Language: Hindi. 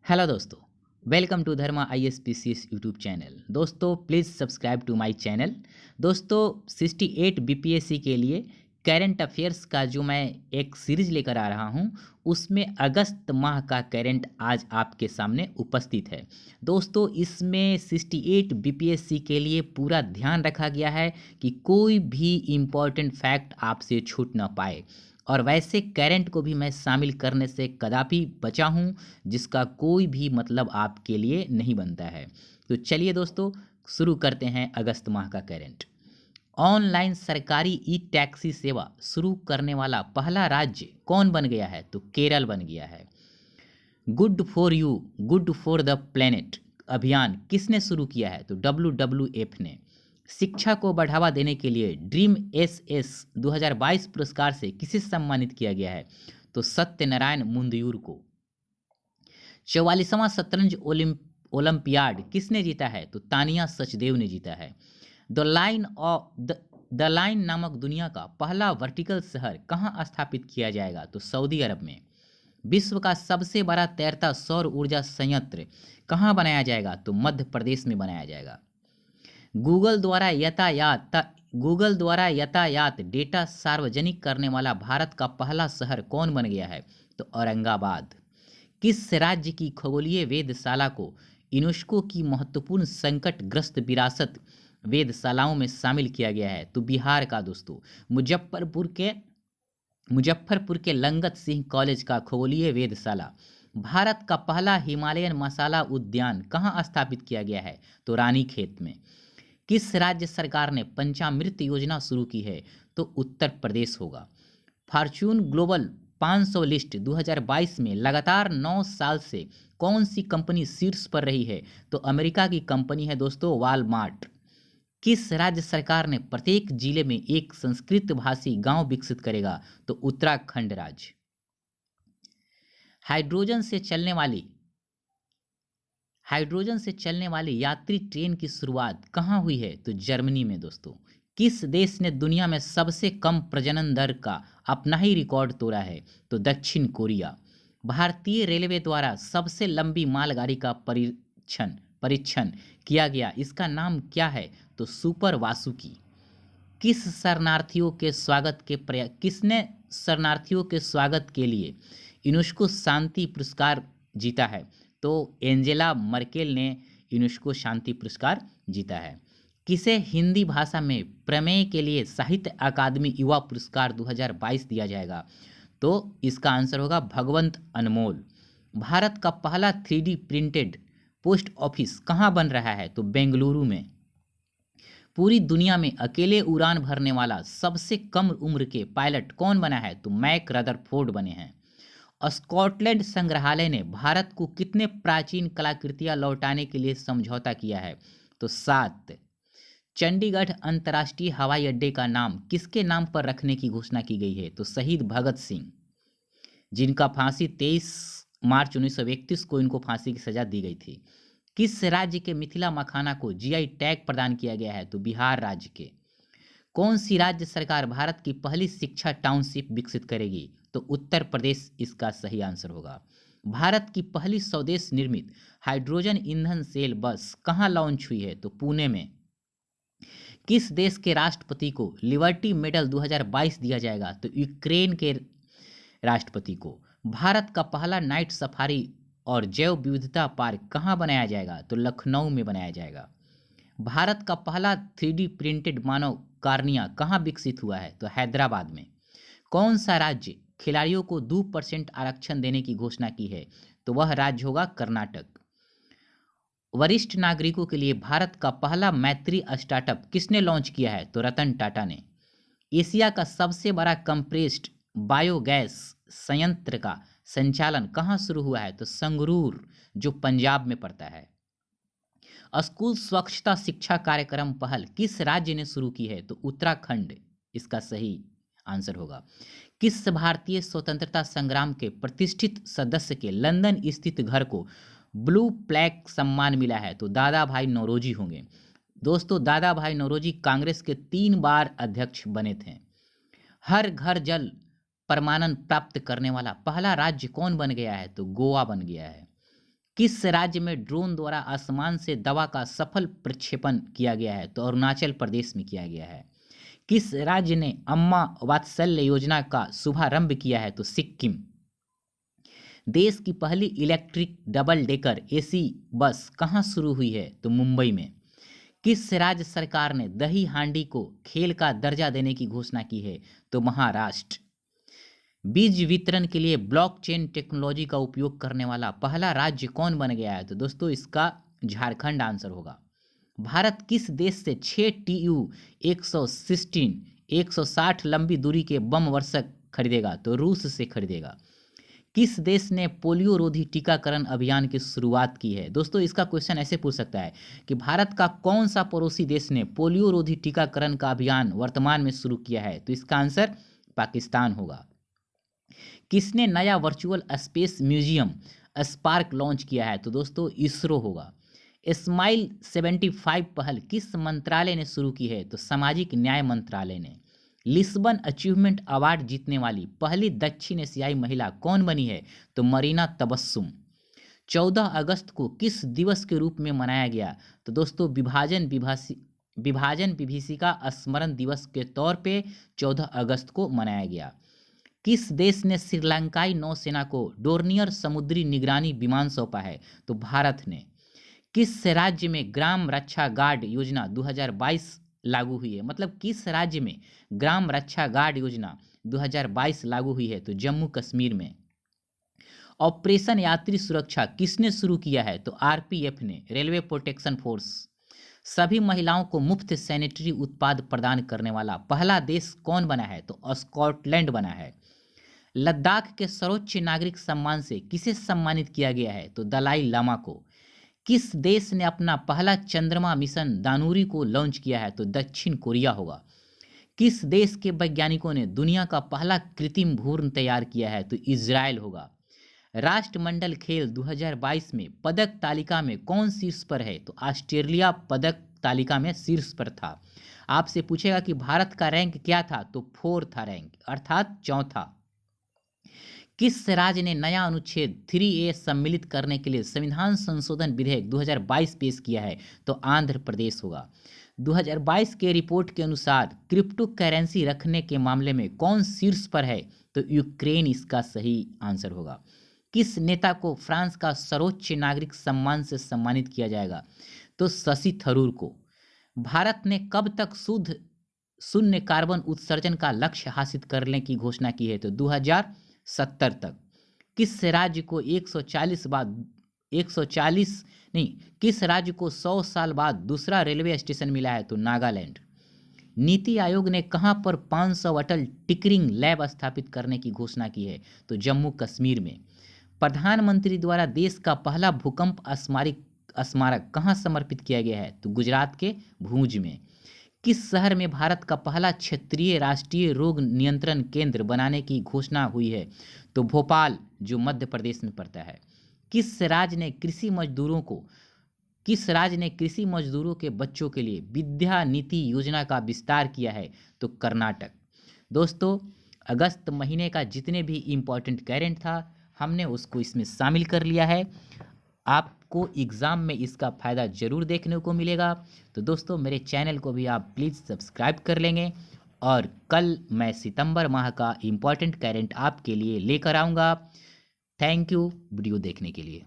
हेलो दोस्तों, welcome to Dharma ISPCS YouTube channel. दोस्तों please subscribe to my channel. दोस्तों 68 BPSC के लिए करंट अफेयर्स का जो मैं एक सीरीज लेकर आ रहा हूं, उसमें अगस्त माह का करंट आज आपके सामने उपस्थित है। दोस्तों इसमें 68 BPSC के लिए पूरा ध्यान रखा गया है कि कोई भी इम्पोर्टेंट फैक्ट आपसे छूट ना पाए, और वैसे करंट को भी मैं शामिल करने से कदापि बचा हूँ जिसका कोई भी मतलब आपके लिए नहीं बनता है। तो चलिए दोस्तों शुरू करते हैं अगस्त माह का करंट। ऑनलाइन सरकारी ई टैक्सी सेवा शुरू करने वाला पहला राज्य कौन बन गया है? तो केरल बन गया है। Good for you, good for the planet अभियान किसने शुरू किया है? तो WWF ने। शिक्षा को बढ़ावा देने के लिए ड्रीम SS 2022 पुरस्कार से किसे सम्मानित किया गया है? तो सत्यनारायण मुंदयूर को। 44वां शतरंज ओलंपियाड किसने जीता है? तो तानिया सचदेव ने जीता है। द लाइन नामक दुनिया का पहला वर्टिकल शहर कहाँ स्थापित किया जाएगा? तो सऊदी अरब में। विश्व का सबसे बड़ा तैरता सौर ऊर्जा संयंत्र कहाँ बनाया जाएगा? तो मध्य प्रदेश में बनाया जाएगा। गूगल द्वारा यातायात डेटा सार्वजनिक करने वाला भारत का पहला शहर कौन बन गया है? तो औरंगाबाद। किस राज्य की खगोलीय वेधशाला को यूनेस्को की महत्वपूर्ण संकटग्रस्त विरासत वेधशालाओं में शामिल किया गया है? तो बिहार का दोस्तों। मुजफ्फरपुर के लंगत सिंह कॉलेज का खगोलीय वेधशाला। भारत का पहला हिमालयन मसाला उद्यान कहाँ स्थापित किया गया है? तो रानीखेत में। किस राज्य सरकार ने पंचामृत योजना शुरू की है? तो उत्तर प्रदेश होगा। फॉर्च्यून ग्लोबल 500 लिस्ट 2022 में लगातार 9 साल से कौन सी कंपनी शीर्ष पर रही है? तो अमेरिका की कंपनी है दोस्तों वॉलमार्ट। किस राज्य सरकार ने प्रत्येक जिले में एक संस्कृत भाषी गांव विकसित करेगा? तो उत्तराखंड राज्य। हाइड्रोजन से चलने वाली यात्री ट्रेन की शुरुआत कहाँ हुई है? तो जर्मनी में दोस्तों। किस देश ने दुनिया में सबसे कम प्रजनन दर का अपना ही रिकॉर्ड तोड़ा है? तो दक्षिण कोरिया। भारतीय रेलवे द्वारा सबसे लंबी मालगाड़ी का परीक्षण किया गया, इसका नाम क्या है? तो सुपर वासुकी। किसने शरणार्थियों के स्वागत के लिए यूनेस्को शांति पुरस्कार जीता है? तो एंजेला मर्केल ने यूनेस्को शांति पुरस्कार जीता है। किसे हिंदी भाषा में प्रमेय के लिए साहित्य अकादमी युवा पुरस्कार 2022 दिया जाएगा? तो इसका आंसर होगा भगवंत अनमोल। भारत का पहला 3D प्रिंटेड पोस्ट ऑफिस कहाँ बन रहा है? तो बेंगलुरु में। पूरी दुनिया में अकेले उड़ान भरने वाला सबसे कम उम्र के पायलट कौन बना है? तो मैक रदरफोर्ड बने हैं। स्कॉटलैंड संग्रहालय ने भारत को कितने प्राचीन कलाकृतियां लौटाने के लिए समझौता किया है? तो 7। चंडीगढ़ अंतर्राष्ट्रीय हवाई अड्डे का नाम किसके नाम पर रखने की घोषणा की गई है? तो शहीद भगत सिंह, जिनका फांसी 23 मार्च 1931 को इनको फांसी की सजा दी गई थी। किस राज्य के मिथिला मखाना को GI टैग प्रदान किया गया है? तो बिहार राज्य के। कौन सी राज्य सरकार भारत की पहली शिक्षा टाउनशिप विकसित करेगी? तो उत्तर प्रदेश इसका सही आंसर होगा। भारत की पहली स्वदेश निर्मित हाइड्रोजन ईंधन सेल बस कहाँ लॉन्च हुई है? तो पुणे में। किस देश के राष्ट्रपति को लिबर्टी मेडल 2022 दिया जाएगा? तो यूक्रेन के राष्ट्रपति को। भारत का पहला नाइट सफारी और जैव विविधता पार्क कहाँ बनाया जाएगा? तो लखनऊ में बनाया जाएगा। भारत का पहला 3D प्रिंटेड मानव कार्निया कहाँ विकसित हुआ है? तो हैदराबाद में। कौन सा राज्य खिलाड़ियों को 2% आरक्षण देने की घोषणा की है? तो वह राज्य होगा कर्नाटक। वरिष्ठ नागरिकों के लिए भारत का पहला मैत्री स्टार्टअप किसने लॉन्च किया है? तो रतन टाटा ने। एशिया का सबसे बड़ा कंप्रेस्ड बायोगैस संयंत्र का संचालन कहाँ शुरू हुआ है? तो संगरूर, जो पंजाब में पड़ता है। स्कूल स्वच्छता शिक्षा कार्यक्रम पहल किस राज्य ने शुरू की है? तो उत्तराखंड इसका सही आंसर होगा। किस भारतीय स्वतंत्रता संग्राम के प्रतिष्ठित सदस्य के लंदन स्थित घर को ब्लू प्लैक सम्मान मिला है? तो दादा भाई नौरोजी होंगे। दोस्तों दादा भाई नौरोजी कांग्रेस के 3 बार अध्यक्ष बने थे। हर घर जल प्रमाणन प्राप्त करने वाला पहला राज्य कौन बन गया है? तो गोवा बन गया है। किस राज्य में ड्रोन द्वारा आसमान से दवा का सफल प्रक्षेपण किया गया है? तो अरुणाचल प्रदेश में किया गया है। किस राज्य ने अम्मा वात्सल्य योजना का शुभारंभ किया है? तो सिक्किम। देश की पहली electric double decker AC bus कहाँ शुरू हुई है? तो मुंबई में। किस राज्य सरकार ने दही हांडी को खेल का दर्जा देने की घोषणा की है? तो महाराष्ट्र। बीज वितरण के लिए ब्लॉकचेन टेक्नोलॉजी का उपयोग करने वाला पहला राज्य कौन बन गया है? तो दोस्तों इसका झारखंड आंसर होगा। भारत किस देश से 6 TU 160 लंबी दूरी के बम वर्षक खरीदेगा? तो रूस से खरीदेगा। किस देश ने पोलियो रोधी टीकाकरण अभियान की शुरुआत की है? दोस्तों इसका क्वेश्चन ऐसे पूछ सकता है कि भारत का कौन सा पड़ोसी देश ने पोलियो रोधी टीकाकरण का अभियान वर्तमान में शुरू किया है? तो इसका आंसर पाकिस्तान होगा। किसने नया virtual space museum spark launch किया है? तो दोस्तों इसरो होगा। स्माइल 75 पहल किस मंत्रालय ने शुरू की है? तो सामाजिक न्याय मंत्रालय ने। लिस्बन अचीवमेंट अवार्ड जीतने वाली पहली दक्षिण एशियाई महिला कौन बनी है? तो मरीना तबस्सुम। 14 अगस्त को किस दिवस के रूप में मनाया गया? तो दोस्तों विभाजन विभीषिका स्मरण दिवस के तौर पे 14 अगस्त को मनाया गया। किस देश ने श्रीलंकाई नौसेना को डोर्नियर समुद्री निगरानी विमान सौंपा है? तो भारत ने। किस राज्य में ग्राम रक्षा गार्ड योजना 2022 लागू हुई है? मतलब किस राज्य में ग्राम रक्षा गार्ड योजना 2022 लागू हुई है? तो जम्मू कश्मीर में। ऑपरेशन यात्री सुरक्षा किसने शुरू किया है? तो RPF ने, रेलवे प्रोटेक्शन फोर्स। सभी महिलाओं को मुफ्त सैनिटरी उत्पाद प्रदान करने वाला पहला देश कौन बना है? तो स्कॉटलैंड बना है। लद्दाख के सर्वोच्च नागरिक सम्मान से किसे सम्मानित किया गया है? तो दलाई लामा को। किस देश ने अपना पहला चंद्रमा मिशन दानुरी को लॉन्च किया है? तो दक्षिण कोरिया होगा। किस देश के वैज्ञानिकों ने दुनिया का पहला कृत्रिम भ्रूण तैयार किया है? तो इजराइल होगा। राष्ट्रमंडल खेल 2022 में पदक तालिका में कौन शीर्ष पर है? तो ऑस्ट्रेलिया पदक तालिका में शीर्ष पर था। आपसे पूछेगा कि भारत का रैंक क्या था? तो 4 था रैंक, अर्थात चौथा। किस राज्य ने नया अनुच्छेद 3A सम्मिलित करने के लिए संविधान संशोधन विधेयक 2022 पेश किया है? तो आंध्र प्रदेश होगा। 2022 के रिपोर्ट के अनुसार क्रिप्टो करेंसी रखने के मामले में कौन शीर्ष पर है? तो यूक्रेन इसका सही आंसर होगा। किस नेता को फ्रांस का सर्वोच्च नागरिक सम्मान से सम्मानित किया जाएगा? तो शशि थरूर को। भारत ने कब तक शून्य कार्बन उत्सर्जन का लक्ष्य हासिल करने की घोषणा की है? तो 2070 तक। किस राज्य को 100 साल बाद दूसरा रेलवे स्टेशन मिला है? तो नागालैंड। नीति आयोग ने कहां पर 500 अटल टिकरिंग लैब स्थापित करने की घोषणा की है? तो जम्मू कश्मीर में। प्रधानमंत्री द्वारा देश का पहला भूकंप स्मारक कहां समर्पित किया गया है? तो गुजरात के भूज में। किस शहर में भारत का पहला क्षेत्रीय राष्ट्रीय रोग नियंत्रण केंद्र बनाने की घोषणा हुई है? तो भोपाल, जो मध्य प्रदेश में पड़ता है। किस राज्य ने कृषि मजदूरों के बच्चों के लिए विद्या नीति योजना का विस्तार किया है? तो कर्नाटक। दोस्तों अगस्त महीने का जितने भी इम्पोर्टेंट करेंट था हमने उसको इसमें शामिल कर लिया है। आपको एग्ज़ाम में इसका फ़ायदा ज़रूर देखने को मिलेगा। तो दोस्तों मेरे चैनल को भी आप प्लीज़ सब्सक्राइब कर लेंगे और कल मैं सितंबर माह का इम्पोर्टेंट करेंट आपके लिए लेकर आऊँगा। थैंक यू वीडियो देखने के लिए।